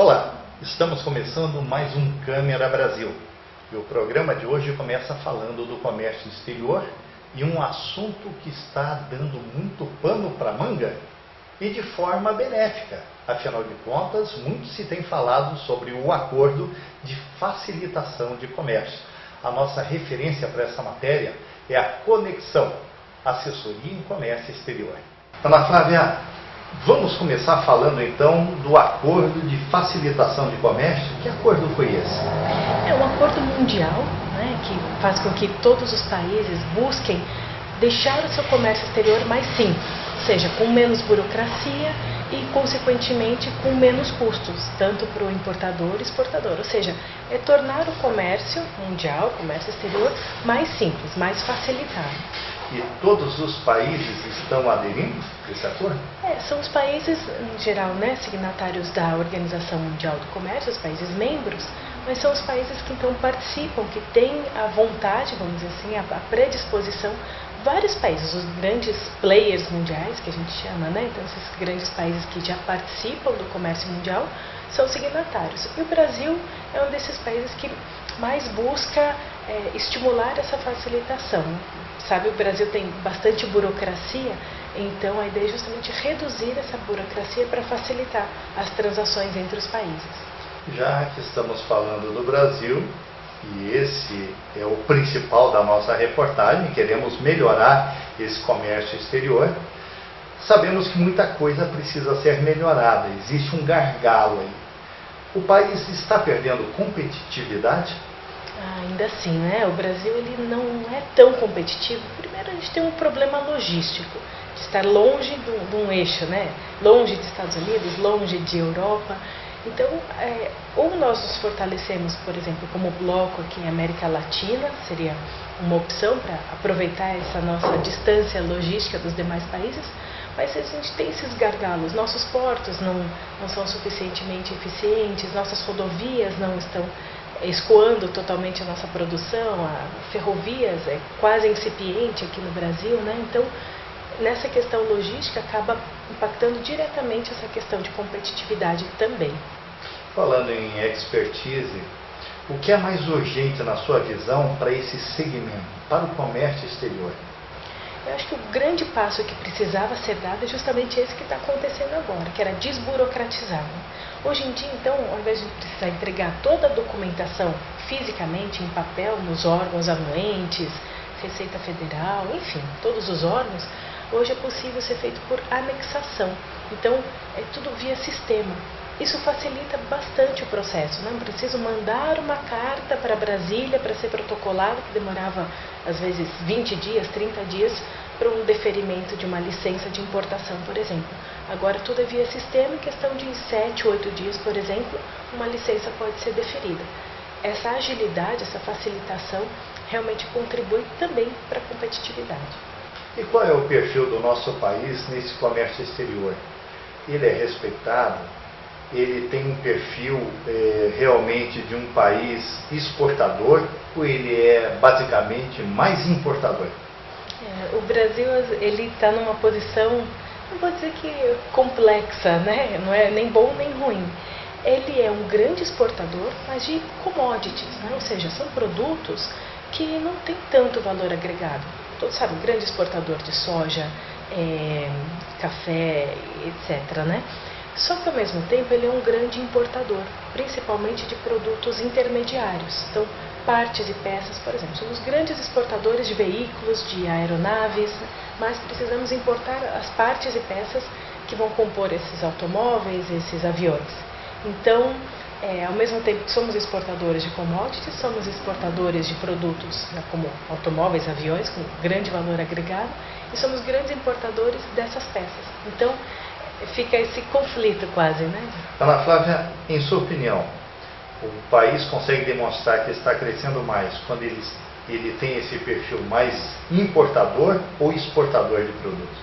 Olá, estamos começando mais um Câmara Brasil e o programa de hoje começa falando do comércio exterior e um assunto que está dando muito pano para manga e de forma benéfica. Afinal de contas, muito se tem falado sobre o acordo de facilitação de comércio. A nossa referência para essa matéria é a Conexão, Assessoria em Comércio Exterior. Ana Flávia, vamos começar falando então do acordo de facilitação de comércio. Que acordo foi esse? É um acordo mundial, né, que faz com que todos os países busquem deixar o seu comércio exterior mais simples, ou seja, com menos burocracia e, consequentemente, com menos custos, tanto para o importador e exportador. Ou seja, é tornar o comércio mundial, o comércio exterior, mais simples, mais facilitado. E todos os países estão aderindo a esse acordo? São os países, em geral, né, signatários da Organização Mundial do Comércio, os países membros, mas são os países que então participam, que têm a vontade, vamos dizer assim, a predisposição. Vários países, os grandes players mundiais, que a gente chama, né, então esses grandes países que já participam do comércio mundial, são signatários. E o Brasil é um desses países que mais busca estimular essa facilitação. Sabe, o Brasil tem bastante burocracia, então a ideia é justamente reduzir essa burocracia para facilitar as transações entre os países. Já que estamos falando do Brasil, e esse é o principal da nossa reportagem, queremos melhorar esse comércio exterior, sabemos que muita coisa precisa ser melhorada, existe um gargalo aí. O país está perdendo competitividade? Ainda assim, né? O Brasil ele não é tão competitivo. Primeiro, a gente tem um problema logístico, de estar longe de um eixo, né? Longe dos Estados Unidos, longe de Europa. Então, ou nós nos fortalecemos, por exemplo, como bloco aqui em América Latina, seria uma opção para aproveitar essa nossa distância logística dos demais países, mas a gente tem esses gargalos. Nossos portos não são suficientemente eficientes, nossas rodovias não estão escoando totalmente a nossa produção, a ferrovias é quase incipiente aqui no Brasil, né? Então, nessa questão logística acaba impactando diretamente essa questão de competitividade também. Falando em expertise, o que é mais urgente na sua visão para esse segmento, para o comércio exterior? Eu acho que o grande passo que precisava ser dado é justamente esse que está acontecendo agora, que era desburocratizar. Hoje em dia, então, ao invés de precisar entregar toda a documentação fisicamente, em papel, nos órgãos anuentes, Receita Federal, enfim, todos os órgãos, hoje é possível ser feito por anexação. Então, é tudo via sistema. Isso facilita bastante o processo. Não preciso mandar uma carta para Brasília para ser protocolado, que demorava às vezes 20 dias, 30 dias, para um deferimento de uma licença de importação, por exemplo. Agora tudo é via sistema, em questão de 7, 8 dias, por exemplo, uma licença pode ser deferida. Essa agilidade, essa facilitação, realmente contribui também para a competitividade. E qual é o perfil do nosso país nesse comércio exterior? Ele é respeitado? Ele tem um perfil realmente de um país exportador ou ele é basicamente mais importador? O Brasil ele está numa posição, não vou dizer que complexa, né? Não é nem bom nem ruim. Ele é um grande exportador, mas de commodities, né? Ou seja, são produtos que não têm tanto valor agregado. Todos sabem, grande exportador de soja, café, etc., né? Só que, ao mesmo tempo, ele é um grande importador, principalmente de produtos intermediários. Então, partes e peças, por exemplo, somos grandes exportadores de veículos, de aeronaves, mas precisamos importar as partes e peças que vão compor esses automóveis, esses aviões. Então, ao mesmo tempo que somos exportadores de commodities, somos exportadores de produtos, né, como automóveis, aviões, com grande valor agregado, e somos grandes importadores dessas peças. Então, fica esse conflito quase, né? Ana Flávia, em sua opinião, o país consegue demonstrar que está crescendo mais quando ele tem esse perfil mais importador ou exportador de produtos?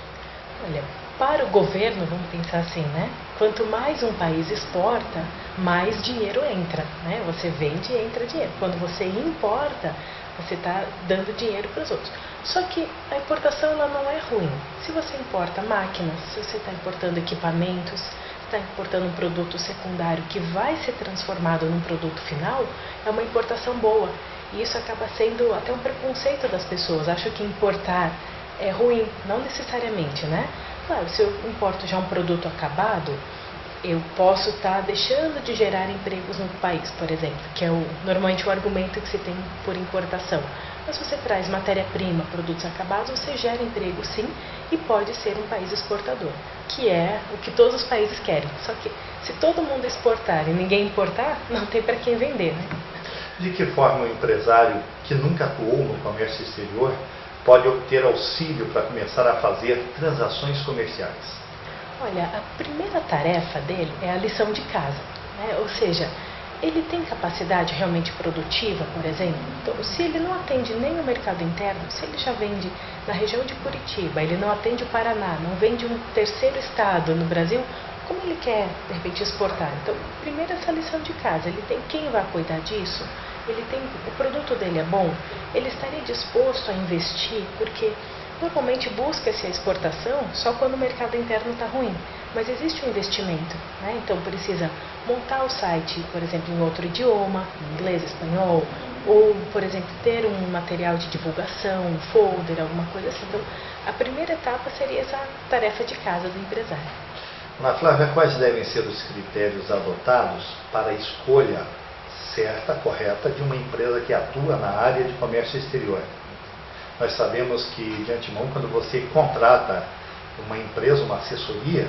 Olha, para o governo, vamos pensar assim, né? Quanto mais um país exporta, mais dinheiro entra, né? Você vende e entra dinheiro. Quando você importa, você está dando dinheiro para os outros. Só que a importação ela não é ruim. Se você importa máquinas, se você está importando equipamentos, está importando um produto secundário que vai ser transformado num produto final, é uma importação boa. E isso acaba sendo até um preconceito das pessoas. Acho que importar é ruim, não necessariamente, né? Claro, se eu importo já um produto acabado, eu posso estar deixando de gerar empregos no país, por exemplo, que é normalmente o argumento que se tem por importação. Mas se você traz matéria-prima, produtos acabados, você gera emprego sim e pode ser um país exportador, que é o que todos os países querem. Só que se todo mundo exportar e ninguém importar, não tem para quem vender, né? De que forma o empresário que nunca atuou no comércio exterior pode obter auxílio para começar a fazer transações comerciais? Olha, a primeira tarefa dele é a lição de casa, né? Ou seja, ele tem capacidade realmente produtiva, por exemplo? Então, se ele não atende nem o mercado interno, se ele já vende na região de Curitiba, ele não atende o Paraná, não vende um terceiro estado no Brasil, como ele quer, de repente, exportar? Então, primeiro essa lição de casa, ele tem quem vai cuidar disso? O produto dele é bom? Ele estaria disposto a investir? Porque normalmente busca-se a exportação só quando o mercado interno está ruim, mas existe um investimento, né? Então precisa montar o site, por exemplo, em outro idioma, em inglês, espanhol, ou, por exemplo, ter um material de divulgação, um folder, alguma coisa assim. Então, a primeira etapa seria essa tarefa de casa do empresário. Ana Flávia, quais devem ser os critérios adotados para a escolha certa, correta, de uma empresa que atua na área de comércio exterior? Nós sabemos que, de antemão, quando você contrata uma empresa, uma assessoria,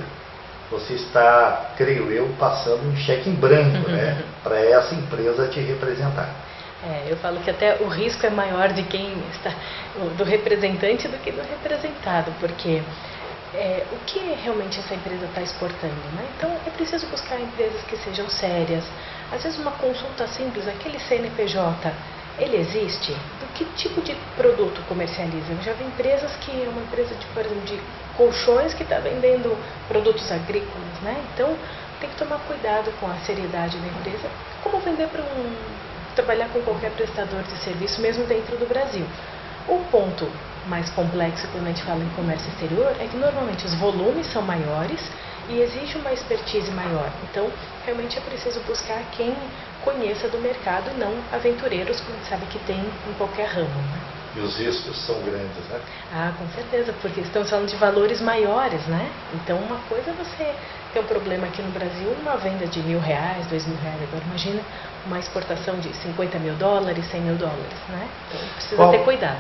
você está, creio eu, passando um cheque em branco, né, para essa empresa te representar. Eu falo que até o risco é maior de quem está, do representante do que do representado, porque o que realmente essa empresa está exportando, né? Então é preciso buscar empresas que sejam sérias. Às vezes uma consulta simples, aquele CNPJ, ele existe? Do que tipo de produto comercializa? Eu já vi empresas que é uma empresa de, por exemplo, de colchões que está vendendo produtos agrícolas, né? Então tem que tomar cuidado com a seriedade da empresa, como vender trabalhar com qualquer prestador de serviço, mesmo dentro do Brasil. O ponto mais complexo quando a gente fala em comércio exterior é que normalmente os volumes são maiores e exige uma expertise maior. Então, realmente é preciso buscar quem conheça do mercado e não aventureiros, como a gente sabe que tem em qualquer ramo, né? E os riscos são grandes, né? Ah, com certeza, porque estamos falando de valores maiores, né? Então, uma coisa é você ter um problema aqui no Brasil, uma venda de R$1.000, R$2.000, agora imagina uma exportação de $50 mil, $100 mil, né? Então, precisa ter cuidado.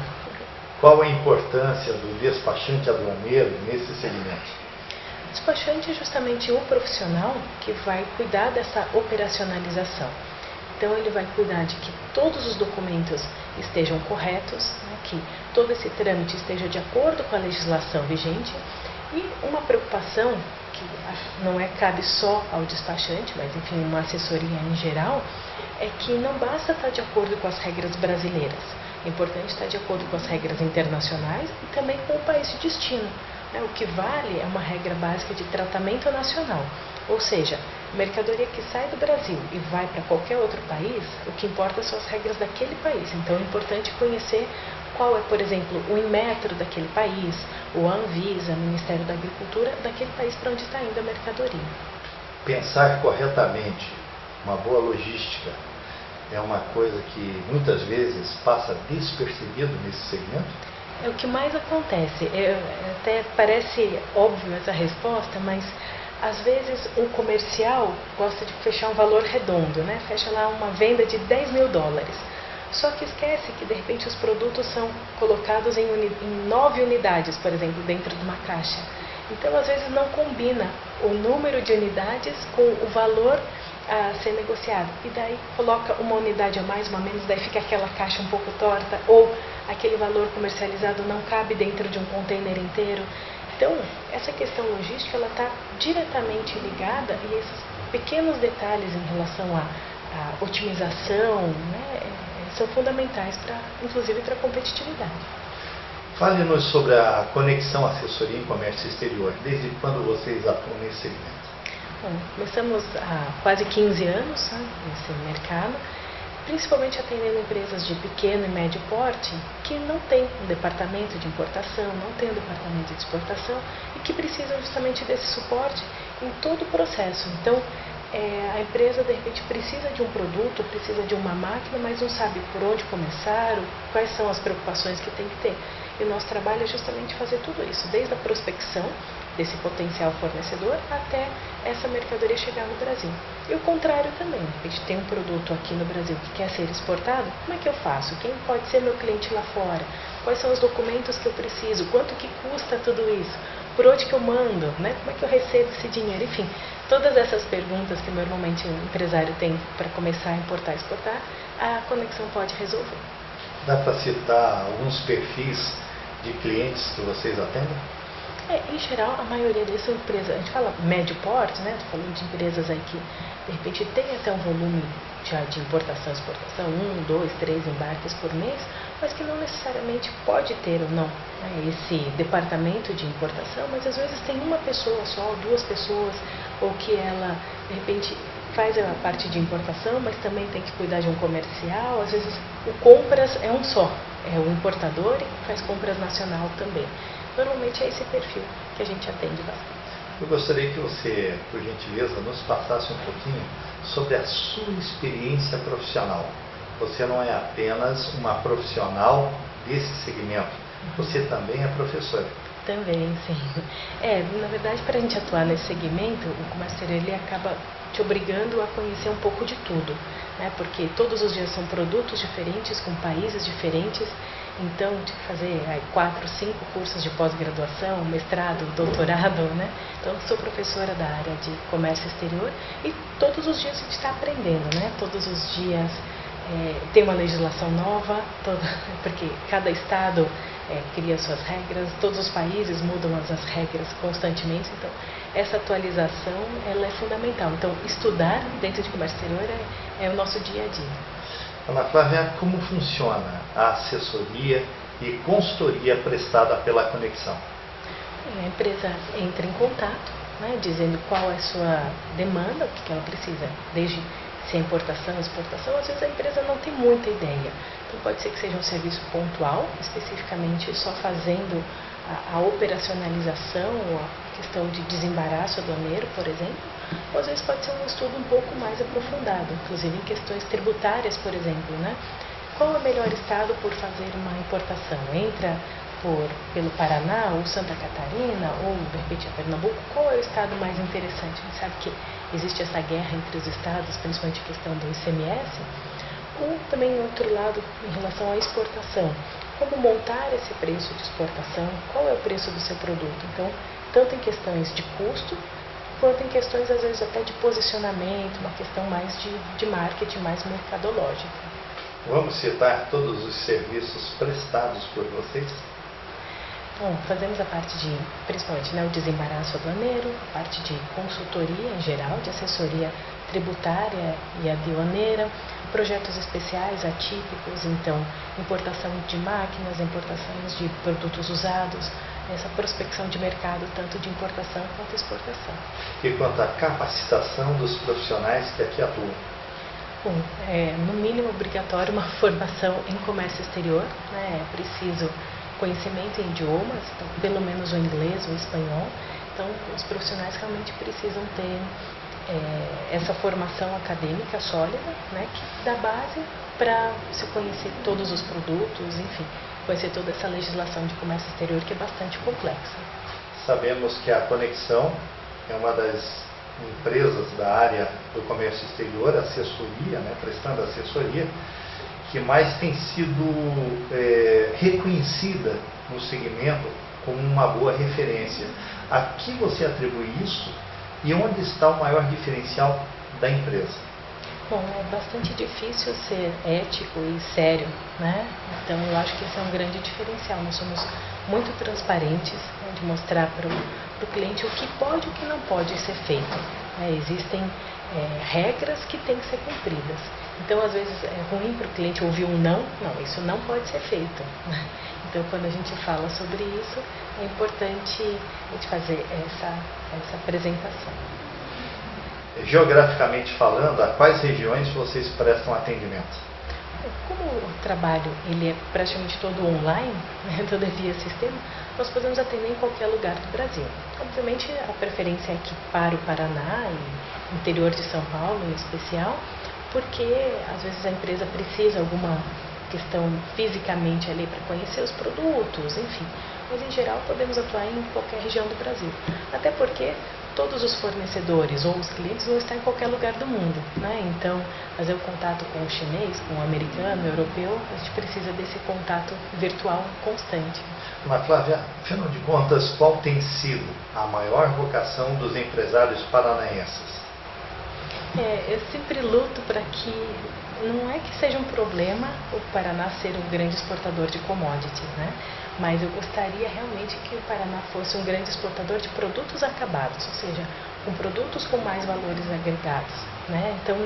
Qual a importância do despachante aduaneiro nesse segmento? O despachante é justamente o profissional que vai cuidar dessa operacionalização. Então, ele vai cuidar de que todos os documentos estejam corretos, né, que todo esse trâmite esteja de acordo com a legislação vigente. E uma preocupação que não cabe só ao despachante, mas enfim, uma assessoria em geral, é que não basta estar de acordo com as regras brasileiras. É importante estar de acordo com as regras internacionais e também com o país de destino. O que vale é uma regra básica de tratamento nacional. Ou seja, mercadoria que sai do Brasil e vai para qualquer outro país, o que importa são as regras daquele país. Então é importante conhecer qual é, por exemplo, o Inmetro daquele país, ou a Anvisa, Ministério da Agricultura, daquele país para onde está indo a mercadoria. Pensar corretamente, uma boa logística, é uma coisa que muitas vezes passa despercebido nesse segmento? É o que mais acontece. Até parece óbvio essa resposta, mas às vezes um comercial gosta de fechar um valor redondo, né? Fecha lá uma venda de $10 mil. Só que esquece que de repente os produtos são colocados em 9 unidades, por exemplo, dentro de uma caixa. Então às vezes não combina o número de unidades com o valor a ser negociado. E daí coloca uma unidade a mais, uma a menos, daí fica aquela caixa um pouco torta, ou aquele valor comercializado não cabe dentro de um container inteiro. Então, essa questão logística, ela está diretamente ligada, e esses pequenos detalhes em relação à otimização, né, são fundamentais, inclusive para a competitividade. Fale-nos sobre a conexão assessoria em comércio exterior. Desde quando vocês atuam nesse segmento? Bom, começamos há quase 15 anos, né, nesse mercado, principalmente atendendo empresas de pequeno e médio porte que não têm um departamento de importação, não têm um departamento de exportação e que precisam justamente desse suporte em todo o processo. Então, a empresa de repente precisa de um produto, precisa de uma máquina, mas não sabe por onde começar, quais são as preocupações que tem que ter. E o nosso trabalho é justamente fazer tudo isso, desde a prospecção desse potencial fornecedor até essa mercadoria chegar no Brasil. E o contrário também, a gente tem um produto aqui no Brasil que quer ser exportado, como é que eu faço? Quem pode ser meu cliente lá fora? Quais são os documentos que eu preciso? Quanto que custa tudo isso? Por onde que eu mando? Né? Como é que eu recebo esse dinheiro? Enfim, todas essas perguntas que normalmente o empresário tem para começar a importar e exportar, a Conexão pode resolver. Dá para citar alguns perfis de clientes que vocês atendem? Em geral, a maioria deles são empresas, a gente fala médio porte, né? Estou falando de empresas aí que, de repente, tem até um volume já de importação e exportação, 1, 2, 3 embarques por mês, mas que não necessariamente pode ter ou não, né, esse departamento de importação, mas às vezes tem uma pessoa só, 2 pessoas, ou que ela, de repente, faz a parte de importação, mas também tem que cuidar de um comercial, às vezes o compras é um só, é o importador e faz compras nacional também. Normalmente é esse perfil que a gente atende bastante. Eu gostaria que você, por gentileza, nos passasse um pouquinho sobre a sua experiência profissional. Você não é apenas uma profissional desse segmento, você também é professora. Também, sim. Na verdade, para a gente atuar nesse segmento, o comércio exterior ele acaba te obrigando a conhecer um pouco de tudo, né? Porque todos os dias são produtos diferentes, com países diferentes, então de fazer 4, 5 cursos de pós-graduação, mestrado, doutorado, né? Então sou professora da área de comércio exterior e todos os dias a gente está aprendendo, né? Todos os dias tem uma legislação nova, porque cada estado cria suas regras, todos os países mudam as regras constantemente, então essa atualização ela é fundamental. Então estudar dentro de comércio exterior é o nosso dia a dia. Ana Flávia, como funciona a assessoria e consultoria prestada pela Conexão? A empresa entra em contato, né, dizendo qual é a sua demanda, o que ela precisa, desde se é importação, exportação, às vezes a empresa não tem muita ideia. Então pode ser que seja um serviço pontual, especificamente só fazendo a operacionalização ou a questão de desembaraço aduaneiro, por exemplo, ou às vezes pode ser um estudo um pouco mais aprofundado, inclusive em questões tributárias, por exemplo, né? Qual é o melhor estado por fazer uma importação? Entra pelo Paraná ou Santa Catarina ou de repente a Pernambuco? Qual é o estado mais interessante? A gente sabe que existe essa guerra entre os estados, principalmente a questão do ICMS, ou também outro lado em relação à exportação. Como montar esse preço de exportação? Qual é o preço do seu produto? Então, tanto em questões de custo, quanto em questões às vezes até de posicionamento, uma questão mais de marketing, mais mercadológica. Vamos citar todos os serviços prestados por vocês? Bom, fazemos a parte de, principalmente, o desembaraço aduaneiro, a parte de consultoria em geral, de assessoria tributária e aduaneira, projetos especiais, atípicos, então, importação de máquinas, importações de produtos usados, essa prospecção de mercado, tanto de importação quanto exportação. E quanto à capacitação dos profissionais que aqui atuam? Bom, no mínimo obrigatório uma formação em comércio exterior, né? É preciso conhecimento em idiomas, então, pelo menos o inglês, o espanhol. Então, os profissionais realmente precisam ter essa formação acadêmica sólida, né, que dá base para você conhecer todos os produtos, enfim, conhecer toda essa legislação de comércio exterior que é bastante complexa. Sabemos que a Conexão é uma das empresas da área do comércio exterior, assessoria, né, prestando assessoria, que mais tem sido reconhecida no segmento como uma boa referência. A que você atribui isso e onde está o maior diferencial da empresa? Bom, é bastante difícil ser ético e sério, né? Então eu acho que esse é um grande diferencial. Nós somos muito transparentes, né, de mostrar para o cliente o que pode e o que não pode ser feito, né? Existem regras que têm que ser cumpridas. Então, às vezes, é ruim para o cliente ouvir um não, isso não pode ser feito. Então, quando a gente fala sobre isso, é importante a gente fazer essa apresentação. Geograficamente falando, a quais regiões vocês prestam atendimento? Como o trabalho ele é praticamente todo online, né, todo via sistema, nós podemos atender em qualquer lugar do Brasil. Obviamente, a preferência é aqui para o Paraná e interior de São Paulo em especial, porque às vezes a empresa precisa alguma questão fisicamente ali para conhecer os produtos, enfim. Mas em geral podemos atuar em qualquer região do Brasil. Até porque todos os fornecedores ou os clientes vão estar em qualquer lugar do mundo, né? Então, fazer o contato com o chinês, com o americano, o europeu, a gente precisa desse contato virtual constante. Mas Flávia, afinal de contas, qual tem sido a maior vocação dos empresários paranaenses? Eu sempre luto para que não é que seja um problema o Paraná ser um grande exportador de commodities, né? Mas eu gostaria realmente que o Paraná fosse um grande exportador de produtos acabados, ou seja, com produtos com mais valores agregados, né? Então,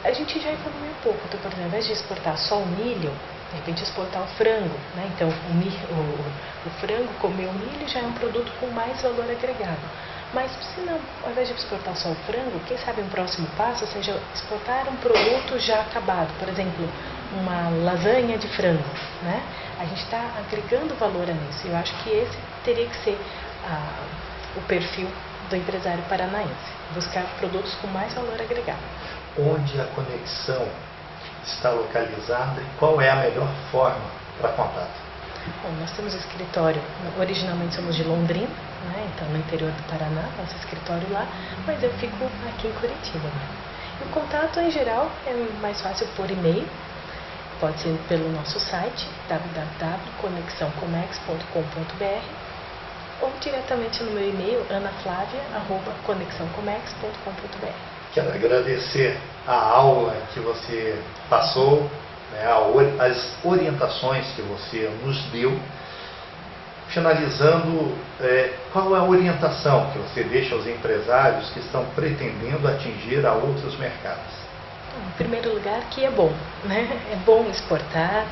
a gente já economia um pouco. Então, por exemplo, ao invés de exportar só o milho, de repente exportar o frango, né? Então, o frango comer o milho já é um produto com mais valor agregado. Mas se não, ao invés de exportar só o frango, quem sabe um próximo passo seja exportar um produto já acabado, por exemplo, uma lasanha de frango, né? A gente está agregando valor nisso. Eu acho que esse teria que ser o perfil do empresário paranaense, buscar produtos com mais valor agregado. Onde a conexão está localizada e qual é a melhor forma para contato? Bom, nós temos o escritório, originalmente somos de Londrina, né? Então no interior do Paraná, nosso escritório lá, mas eu fico aqui em Curitiba. Né? E o contato em geral é mais fácil por e-mail, pode ser pelo nosso site www.conexãocomex.com.br ou diretamente no meu e-mail anaflavia@conexãocomex.com.br. Quero agradecer a aula que você passou, né, as orientações que você nos deu. Finalizando, qual é a orientação que você deixa aos empresários que estão pretendendo atingir a outros mercados? Em primeiro lugar, que é bom, né? É bom exportar,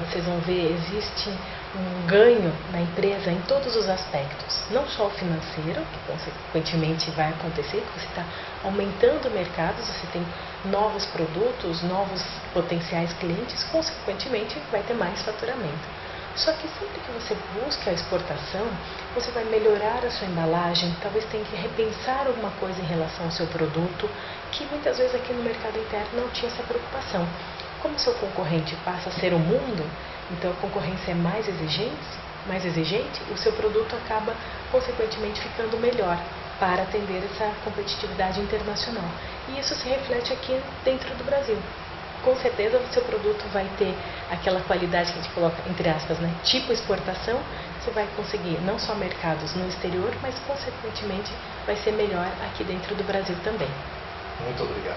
vocês vão ver, existe um ganho na empresa em todos os aspectos, não só o financeiro, que consequentemente vai acontecer, que você está aumentando mercados, você tem novos produtos, novos potenciais clientes, consequentemente vai ter mais faturamento. Só que sempre que você busca a exportação, você vai melhorar a sua embalagem, talvez tenha que repensar alguma coisa em relação ao seu produto, que muitas vezes aqui no mercado interno não tinha essa preocupação. Como seu concorrente passa a ser o mundo, então a concorrência é mais exigente, o seu produto acaba consequentemente ficando melhor para atender essa competitividade internacional. E isso se reflete aqui dentro do Brasil. Com certeza o seu produto vai ter aquela qualidade que a gente coloca entre aspas, né? Tipo exportação, você vai conseguir não só mercados no exterior, mas consequentemente vai ser melhor aqui dentro do Brasil também. Muito obrigado.